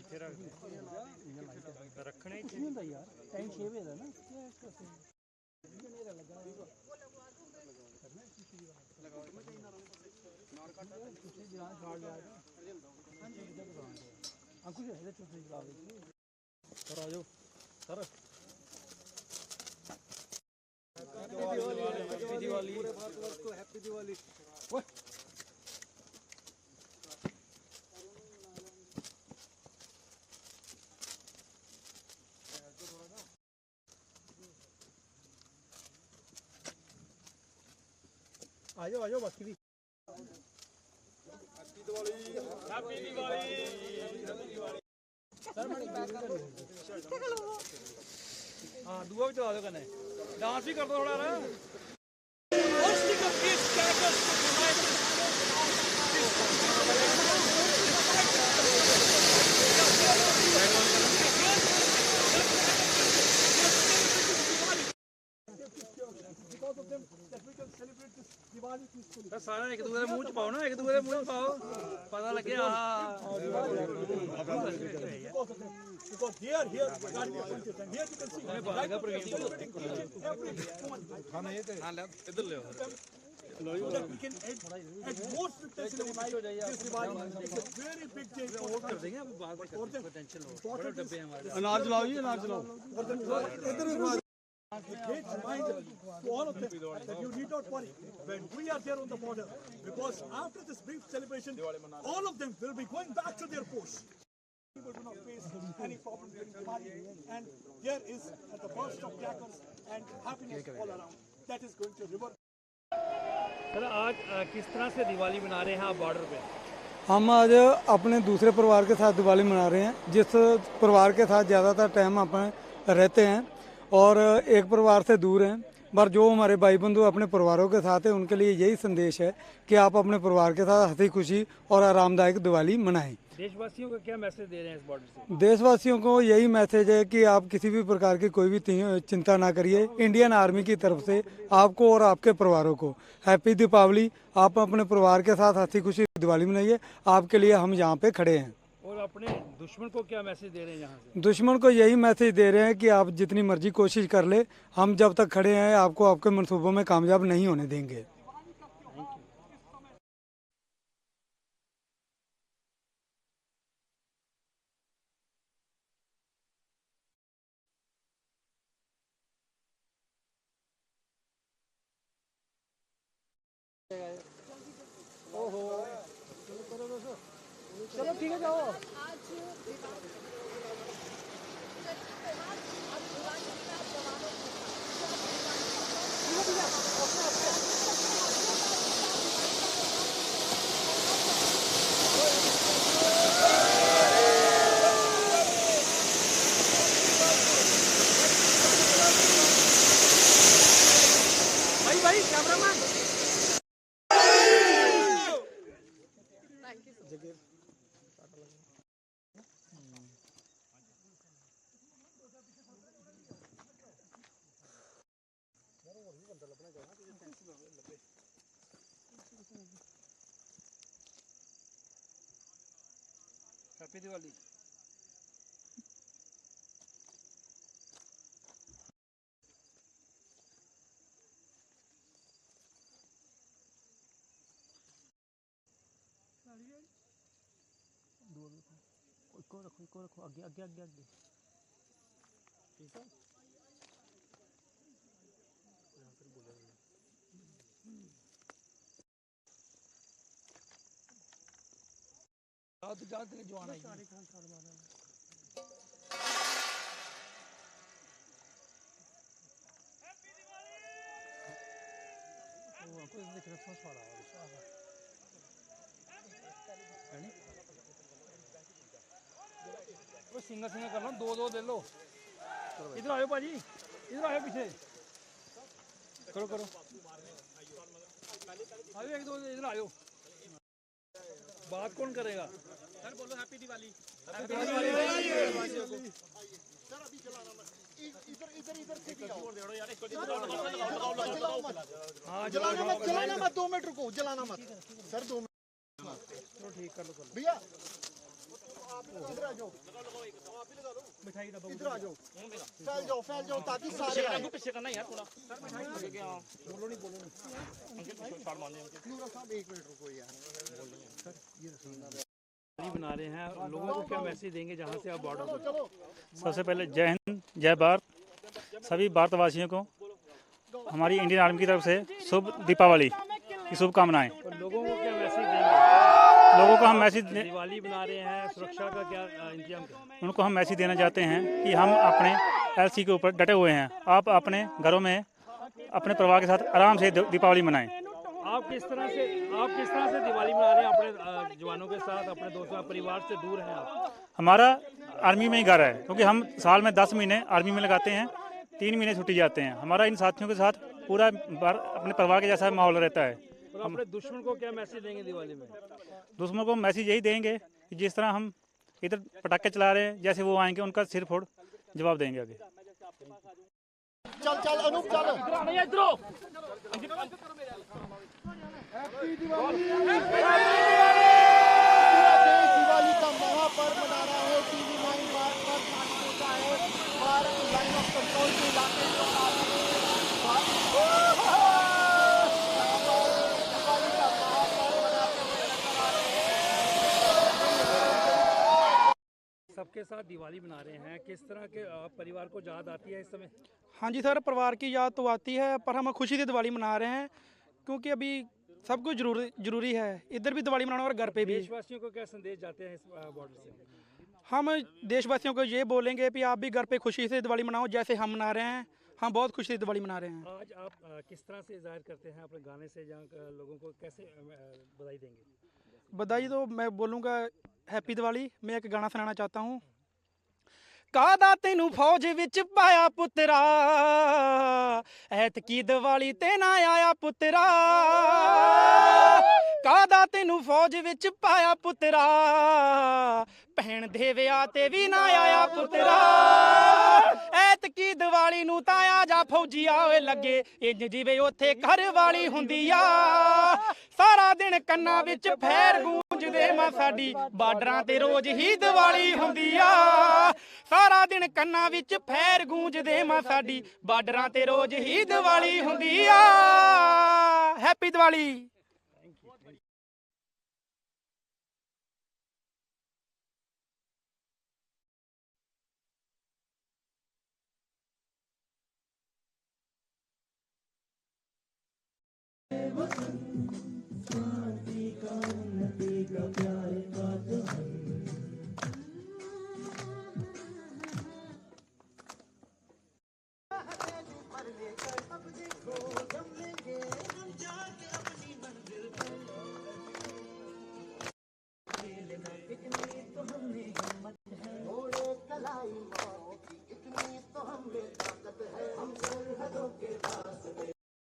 ਇੱਥੇ ਰੱਖ ਦੇ ਰੱਖਣੇ ਇੱਥੇ ਨਹੀਂ ਹੁੰਦਾ ਯਾਰ ਟਾਈਮ 6 ਵਜੇ ਦਾ ਨਾ ਕੀ ਇਸ ਵਾਸਤੇ ਹਨੇਰਾ ਲੱਗਾ ਕਰਨਾ ਲਗਾਓ ਤੁਸੀਂ ਜਰਾ ਛਾੜ ਲਿਆ ਹਾਂਜੀ ਕਿੱਥੇ ਦੁਕਾਨ ਤੇ ਅੰਕੁਸ਼ ਇਹਦੇ ਚੁੱਪ ਚਲਾ ਦੇ ਸਰ ਆ ਜਾਓ ਸਰ हैप्पी दिवाली पूरे भारतवर्ष को हैप्पी दिवाली ओए आ जाओ बाकी भी हैप्पी दिवाली सर मैं हाँ दुआ भी चला दो कने डांस भी कर दो थोड़ा ना सारा एक दूसरे मुंह च पाओ ना एक दूसरे मुंह च पाओ पता लगे अनाज लाओ जी अनाज लाओ to all of them that you need not worry when we are there on the border, because after this brief celebration all of them will be going back to their posts. People do not face any problem during Diwali, and there is the burst of crackers and happiness all around that is going to revert. Sir आज किस तरह से दिवाली मना रहे हैं आप border पे? हम आज अपने दूसरे परिवार के साथ दिवाली मना रहे हैं, जिस परिवार के साथ ज़्यादातर टाइम अपन रहते हैं और एक परिवार से दूर हैं, पर जो हमारे भाई बंधु अपने परिवारों के साथ हैं उनके लिए यही संदेश है कि आप अपने परिवार के साथ हंसी खुशी और आरामदायक दिवाली मनाएं। देशवासियों को क्या मैसेज दे रहे हैं इस बॉर्डर से? देशवासियों को यही मैसेज है कि आप किसी भी प्रकार की कोई भी चिंता ना करिए। इंडियन आर्मी की तरफ से आपको और आपके परिवारों को हैप्पी दीपावली। आप अपने परिवार के साथ हंसी खुशी दिवाली मनाइए, आपके लिए हम यहाँ पे खड़े हैं। और अपने दुश्मन को क्या मैसेज दे रहे हैं यहाँ से? दुश्मन को यही मैसेज दे रहे हैं कि आप जितनी मर्जी कोशिश कर ले, हम जब तक खड़े हैं आपको आपके मंसूबों में कामयाब नहीं होने देंगे। ओहो चलो ठीक है जाओ। भाई कैमरामैन हैप्पी दिवाली। को रखो आगे आगे आगे आगे ठीक है। जवान है सिंगल सिंगल कर लो, दो दो ले लो। इधर आयो भाजी, इधर आयो पीछे करो करो आयो एक दो इधर आयो। बात कौन करेगा? सर बोलो हैप्पी दिवाली। सर अभी चलाना मत, इधर इधर इधर से भी आओ यार। हां जलाना मत 2 मिनट रुको, जलाना मत सर 2 मिनट। चलो ठीक कर लो भैया। फैल जाओ ताकि सारे आए। पीछे करना यार थोड़ा बोलो नहीं अंकित शॉट मारने साहब 1 मिनट रुको यार। दिवाली बना रहे हैं, लोगों को क्या मैसेज देंगे जहाँ से आप बॉर्डर पर? सबसे पहले जय हिंद जय भारत। सभी भारतवासियों को हमारी इंडियन आर्मी की तरफ से शुभ दीपावली की शुभकामनाएं। और लोगों को क्या मैसेज देंगे? लोगों को हम मैसेज दिवाली बना रहे हैं, सुरक्षा का क्या इंतजाम करें? उनको हम मैसेज देना चाहते हैं कि हम अपने एलसी के ऊपर डटे हुए हैं। आप अपने घरों में अपने परिवार के साथ आराम से दीपावली मनाएं। आप किस तरह से दिवाली मना रहे हैं अपने जवानों के साथ, अपने दोस्तों परिवार से दूर हैं आप? हमारा आर्मी में ही घर है, क्योंकि हम साल में 10 महीने आर्मी में लगाते हैं, 3 महीने छुट्टी जाते हैं। हमारा इन साथियों के साथ पूरा अपने परिवार के जैसा माहौल रहता है। और अपने दुश्मन को क्या मैसेज देंगे दिवाली में? दुश्मनों को मैसेज यही देंगे कि जिस तरह हम इधर पटाखे चला रहे हैं, जैसे वो आएंगे उनका सिर फोड़ जवाब देंगे आगे। चल चल अनूप चल। दिवाली का महापर्व मना रहा है। टीवी 9 मार्च पर पहुंचा है। भारत लाइन ऑफ कंट्रोल के इलाके में सबके साथ दिवाली मना रहे हैं, किस तरह के परिवार को याद आती है इस समय? हाँ जी सर, परिवार की याद तो आती है, पर हम खुशी से दिवाली मना रहे हैं क्योंकि अभी सब कुछ जरूरी है। इधर भी दिवाली मनाना और घर पे भी। देशवासियों को क्या संदेश जाते हैं इस बॉर्डर से? हम देशवासियों को ये बोलेंगे कि आप भी घर पे खुशी से दिवाली मनाओ जैसे हम मना रहे हैं। हम बहुत खुशी से दिवाली मना रहे हैं। आज आप किस तरह से जाहिर करते हैं अपने गाने से, जहाँ लोगों को कैसे बधाई देंगे? बधाई तो मैं बोलूँगा हैप्पी दिवाली। मैं एक गाना सुनाना चाहता हूँ। कादा तेनू फौज विच पाया पुत्तरा, ऐतकी दिवाली ते ना आया पुत्तरा। कादा तेनू फौज विच पाया पुत्तरा, भैन दे विआह ते भी ना आया पुत्तरा। ऐतकी दिवाली नू तां आ जा फौजिया ओए लगे इंज जिवें उत्थे घर वाली हुंदी आ। सारा दिन कन्नां विच फैर गूंजदे मां साडी, बार्डरां ते रोज ही दिवाली हुंदी आ। सारा दिन कन्नां विच फैर गूंजदे मां साडी, बार्डरां ते रोज ही दिवाली हुंदी आ। हैप्पी दिवाली।